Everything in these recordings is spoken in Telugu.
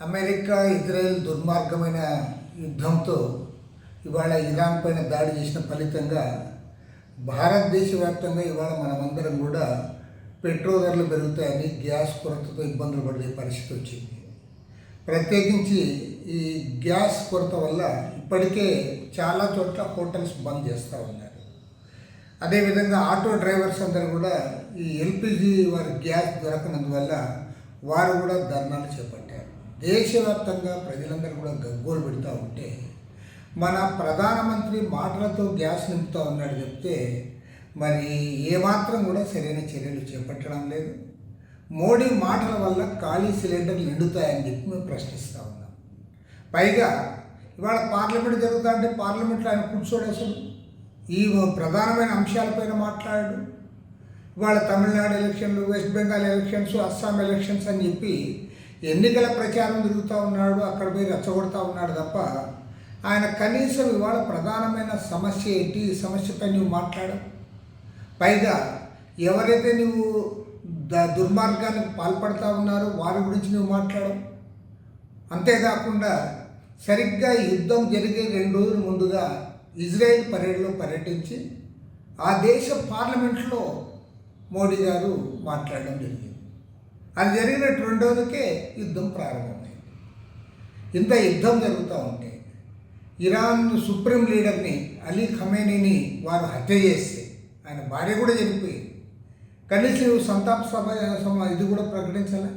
అమెరికా ఇజ్రాయెల్ దుర్మార్గమైన యుద్ధంతో ఇవాళ ఇరాన్ పైన దాడి చేసిన ఫలితంగా భారతదేశ వ్యాప్తంగా ఇవాళ మనమందరం కూడా పెట్రోల్ ధరలు పెరుగుతాయని గ్యాస్ కొరతతో ఇబ్బందులు పడే పరిస్థితి వచ్చింది. ప్రత్యేకించి ఈ గ్యాస్ కొరత వల్ల ఇప్పటికే చాలా చోట్ల హోటల్స్ బంద్ చేస్తూ ఉన్నారు. అదేవిధంగా ఆటో డ్రైవర్స్ అందరూ కూడా ఈ ఎల్పిజి వారి గ్యాస్ దొరకనందువల్ల వారు కూడా ధర్నాలు చేపట్టారు. దేశవ్యాప్తంగా ప్రజలందరూ కూడా గగ్గోలు పెడుతూ ఉంటే మన ప్రధానమంత్రి మాటలతో గ్యాస్ నింపుతూ ఉన్నాడు చెప్తే మరి ఏమాత్రం కూడా సరైన చర్యలు చేపట్టడం లేదు. మోడీ మాటల వల్ల ఖాళీ సిలిండర్లు నిండుతాయని చెప్పి మేము ప్రశ్నిస్తూ ఉన్నాం. పైగా ఇవాళ పార్లమెంట్ జరుగుతా అంటే పార్లమెంట్లో ఆయన కూర్చోడు, అసలు ఈ ప్రధానమైన అంశాలపైన మాట్లాడు. ఇవాళ తమిళనాడు ఎలక్షన్లు, west Bengal elections, Assam elections అని చెప్పి ఎన్నికల ప్రచారం తిరుగుతూ ఉన్నాడు, అక్కడ పోయి రెచ్చగొడతా ఉన్నాడు తప్ప ఆయన కనీసం ఇవాళ ప్రధానమైన సమస్య ఏంటి, ఈ సమస్యపై నువ్వు మాట్లాడవు. పైగా ఎవరైతే నువ్వు దుర్మార్గానికి పాల్పడతా ఉన్నారో వారి గురించి నువ్వు మాట్లాడవు. అంతేకాకుండా సరిగ్గా యుద్ధం జరిగే 2 రోజుల ముందుగా ఇజ్రాయెల్ పర్యటనలో పర్యటించి ఆ దేశ పార్లమెంట్లో మోడీ గారు మాట్లాడడం జరిగింది. అది జరిగిన 2 రోజులకే యుద్ధం ప్రారంభమైంది. ఇంత యుద్ధం జరుగుతూ ఉంటే ఇరాన్ సుప్రీం లీడర్ని అలీ ఖమేనీని వారు హత్య చేస్తే ఆయన భార్య కూడా చనిపోయింది. కనీసం సంతాప సభ ఇది కూడా ప్రకటించాలి,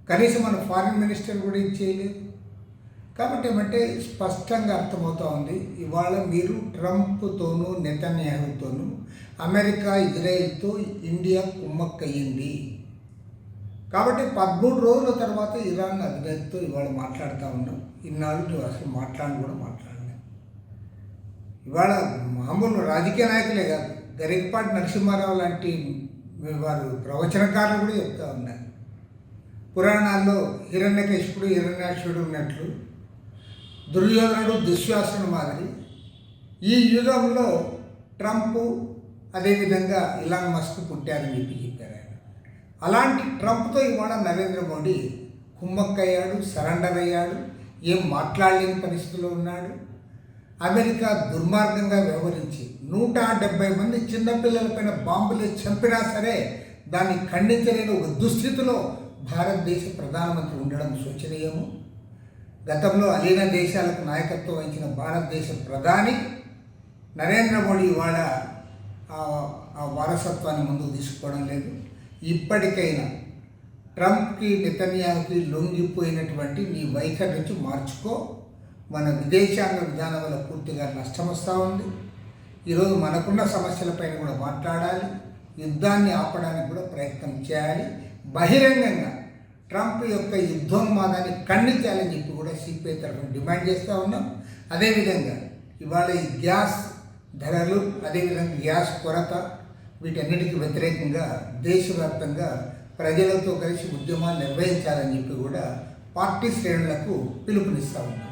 కనీసం మన ఫారిన్ మినిస్టర్ కూడా ఇది చేయలేదు. కాబట్టి ఏమంటే స్పష్టంగా అర్థమవుతూ ఉంది, ఇవాళ మీరు ట్రంప్తోనూ నెతన్యాహుతోనూ అమెరికా ఇజ్రాయెల్తో ఇండియా కుమ్మక్కయ్యింది. కాబట్టి 13 రోజుల తర్వాత ఇరాన్ అధినేతతో ఇవాళ మాట్లాడుతూ ఉన్నాం. ఇన్నాళ్ళు నువ్వు అసలు కూడా మాట్లాడలేదు. ఇవాళ మామూలు రాజకీయ నాయకులే కాదు, గరికపాటి నరసింహారావు లాంటి వారు ప్రవచనకారులు కూడా చెప్తూ ఉన్నారు. పురాణాల్లో హిరణ్యకశిపుడు హిరణ్యాక్షుడు ఉన్నట్లు దుర్యోధనుడు దుశ్శాసనుడు మాదిరి ఈ యుగంలో ట్రంప్ అదేవిధంగా ఇలాన్ మస్క్ పుట్టారని చెప్పారు ఆయన. అలాంటి ట్రంప్తో ఇవాళ నరేంద్ర మోడీ కుమ్మక్కయ్యాడు, సరెండర్ అయ్యాడు, ఏం మాట్లాడలేని పరిస్థితిలో ఉన్నాడు. అమెరికా దుర్మార్గంగా వ్యవహరించి 170 మంది చిన్నపిల్లలపైన బాంబులు చంపినా సరే దాన్ని ఖండించలేని ఒక దుస్థితిలో భారతదేశ ప్రధానమంత్రి ఉండడం శోచనీయము. గతంలో అలీన దేశాలకు నాయకత్వం వహించిన భారతదేశ ప్రధాని నరేంద్ర మోడీ ఇవాళ ఆ వారసత్వాన్ని ముందుకు తీసుకోవడం లేదు. ఇప్పటికైనా ట్రంప్కి నెతన్యాహుకి లొంగిపోయినటువంటి నీ వైఖరి నుంచి మార్చుకో. మన విదేశాంగ విధానం వల్ల పూర్తిగా నష్టం వస్తూ ఉంది. ఈరోజు మనకున్న సమస్యలపైన కూడా మాట్లాడాలి, యుద్ధాన్ని ఆపడానికి కూడా ప్రయత్నం చేయాలి. బహిరంగంగా ట్రంప్ యొక్క యుద్ధోన్మాదాన్ని ఖండించాలని చెప్పి కూడా సిపిఐ తరఫున డిమాండ్ చేస్తూ ఉన్నాం. అదేవిధంగా ఇవాళ ఈ గ్యాస్ ధరలు, అదేవిధంగా గ్యాస్ కొరత, వీటన్నిటికీ వ్యతిరేకంగా దేశవ్యాప్తంగా ప్రజలతో కలిసి ఉద్యమాలు నిర్వహించాలని చెప్పి కూడా పార్టీ శ్రేణులకు పిలుపునిస్తూ ఉన్నాం.